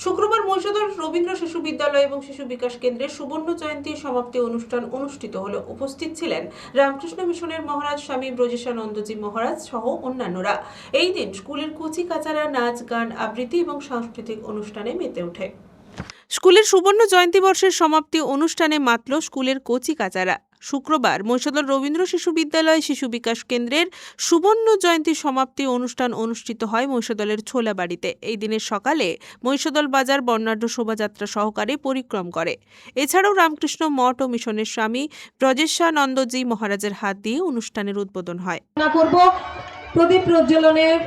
শুক্রবার মহিষাদল রবীন্দ্র শিশু বিদ্যালয় এবং শিশু বিকাশ কেন্দ্রের সুবর্ণ জয়ন্তী সমাপ্তি অনুষ্ঠান অনুষ্ঠিত হলো। উপস্থিত ছিলেন রামকৃষ্ণ মিশনের মহারাজ স্বামী ব্রজেশানন্দজি মহারাজ সহ অন্যান্যরা। এই দিন স্কুলের কচি কাচারা নাচ, গান, আবৃত্তি এবং সাংস্কৃতিক অনুষ্ঠানে মেতে ওঠে। স্কুলের সুবর্ণ জয়ন্তী বর্ষের সমাপ্তি অনুষ্ঠানে মাতল স্কুলের কচি কাচারা। শুক্রবার মহিষাদল রবীন্দ্র শিশু বিদ্যালয় শিশু বিকাশ কেন্দ্রের সুবর্ণ জয়ন্তী সমাপ্তি অনুষ্ঠান অনুষ্ঠিত হয় মহিষাদলের ছোলাবাড়িতে। এই দিনের সকালে মহিষাদল বাজার বর্ণাঢ্য শোভাযাত্রা সহকারে পরিক্রম করে। এছাড়াও রামকৃষ্ণ মঠ ও মিশনের স্বামী ব্রজেশানন্দজি মহারাজের হাত দিয়ে অনুষ্ঠানের উদ্বোধন হয়। প্রদীপ প্রজ্বলনের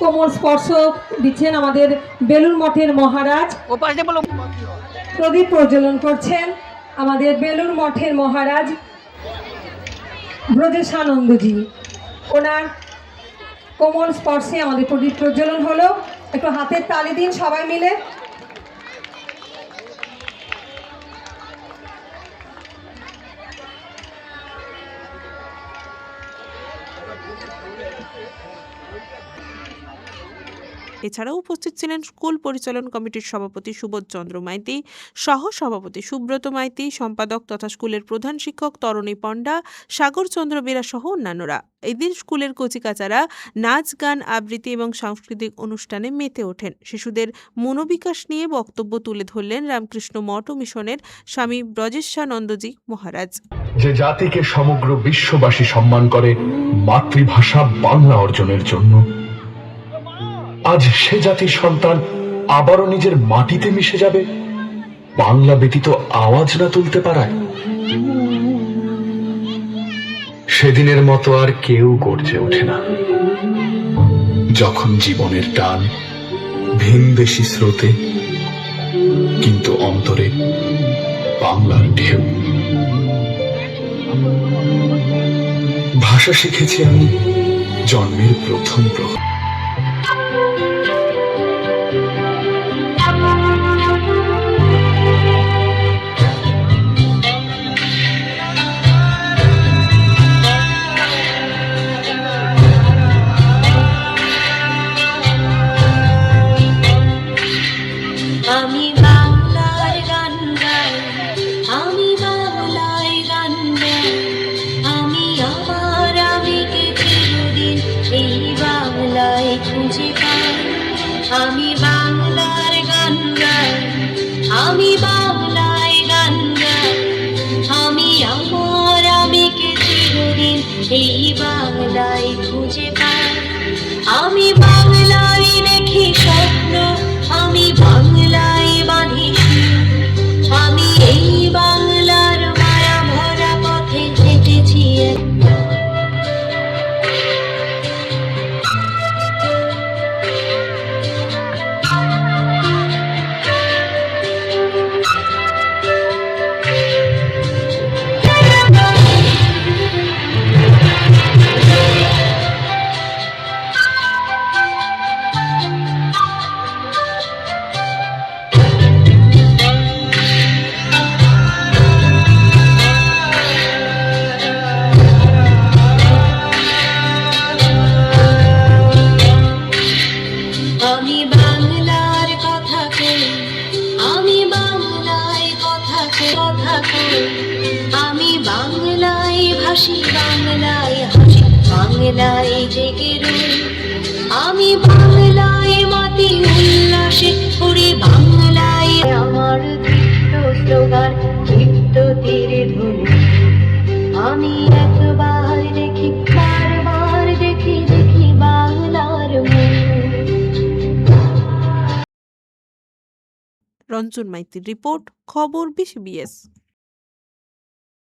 কোমল স্পর্শ দিচ্ছেন আমাদের বেলুর মঠের মহারাজ। প্রদীপ প্রজ্বলন করছেন আমাদের বেলুর মঠের মহারাজ ব্রজেশানন্দজি। ওনার কোমল স্পর্শে আমাদের প্রদীপ প্রজ্বলন হলো। একটু হাতের তালি দিন সবাই মিলে। এছাড়াও উপস্থিত ছিলেন স্কুল পরিচালন কমিটির সভাপতি সুবোধ চন্দ্র মাইতি, সহ সভাপতি সুব্রত মাইতি, সম্পাদক তথা স্কুলের প্রধান শিক্ষক তরণী পণ্ডা, সাগর চন্দ্র বেরা সহ অন্যান্যরা। এই দিন স্কুলের কচিকাচারা নাচ, গান, আবৃত্তি এবং সাংস্কৃতিক অনুষ্ঠানে মেতে ওঠেন। শিশুদের মনোবিকাশ নিয়ে বক্তব্য তুলে ধরলেন রামকৃষ্ণ মঠ ও মিশনের স্বামী ব্রজেশানন্দজি মহারাজ। যে জাতিকে সমগ্র বিশ্ববাসী সম্মান করে মাতৃভাষা বাংলা অর্জনের জন্য, আজ সে জাতির সন্তান আবারও নিজের মাটিতে মিশে যাবে বাংলা ব্যতীত আওয়াজ না তুলতে পারায়। সেদিনের মতো আর কেউ গর্জে ওঠে না যখন জীবনের টান ভিনদেশী স্রোতে, কিন্তু অন্তরে বাংলার ঢেউ। ভাষা শিখেছি আমি জন্মের প্রথম প্রহর। আমি বাংলার গান গাই, আমি বাংলায় গান গাই, আমি আমার আমিকে চিরদিন এই বাংলায় খুঁজে পাই। আমি বাংলার গান গাই, আমি বাংলায় গান গাই, আমি আমার আমিকে চিরদিন এই বাংলায় খুঁজে পাই। আমি বাংলায় দেখি স্বপ্ন, আমি বাংলায় বাঁধি, আমি এই বাংলার মায়া ভরা পথে হেঁটেছি। আমি বাংলার কথা কই, আমি বাংলায় কথা কই, আমি বাংলায় ভাসি, বাংলায় হাসি, বাংলায় জেগে রই। আমি বাংলায় মাতি উল্লাসে করি, বাংলায় আমার দৃপ্ত স্লোগান, দৃপ্ত তীরে ধ্বনি। আমি একবার দেখি, বারবার দেখি, দেখি বাংলার মন। রঞ্জন মাইতির রিপোর্ট, খবর 20BS।